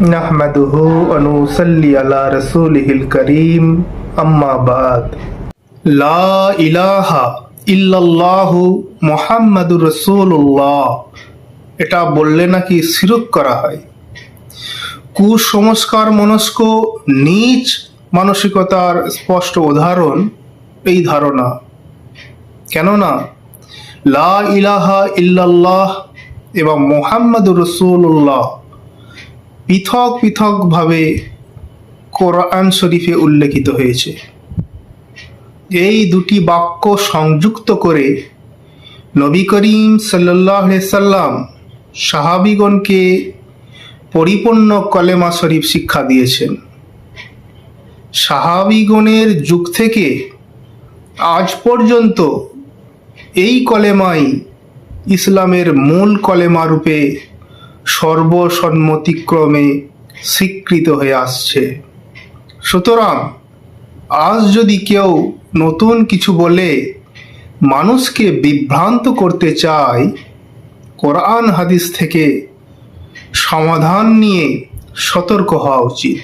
নাহমাদুহু ওয়া নুসাল্লি আলা রাসূলিহিল কারীম, আম্মা বাদ। লা ইলাহা ইল্লাল্লাহু মুহাম্মাদুর রাসূলুল্লাহ, এটা বললে নাকি শিরক করা হয়। কুসংস্কার মনস্ক নীচ মানসিকতার স্পষ্ট উদাহরণ এই ধারণা। কেননা লা ইলাহা ইল্লাল্লাহ এবং মুহাম্মাদুর রাসূলুল্লাহ পৃথক পৃথকভাবে কোরআন শরীফে উল্লেখিত হয়েছে। এই দুটি বাক্য সংযুক্ত করে নবী করিম সাল্লাল্লাহু আলাইহি সাল্লাম সাহাবীগণকে পরিপূর্ণ কলেমা শরীফ শিক্ষা দিয়েছেন। সাহাবীগণের যুগ থেকে আজ পর্যন্ত এই কলেমাই ইসলামের মূল কলেমা রূপে সর্বসম্মতিক্রমে স্বীকৃত হয়ে আসছে। সুতরাং আজ যদি কেউ নতুন কিছু বলে মানুষকে বিভ্রান্ত করতে চায়, কোরআন হাদিস থেকে সমাধান নিয়ে সতর্ক হওয়া উচিত।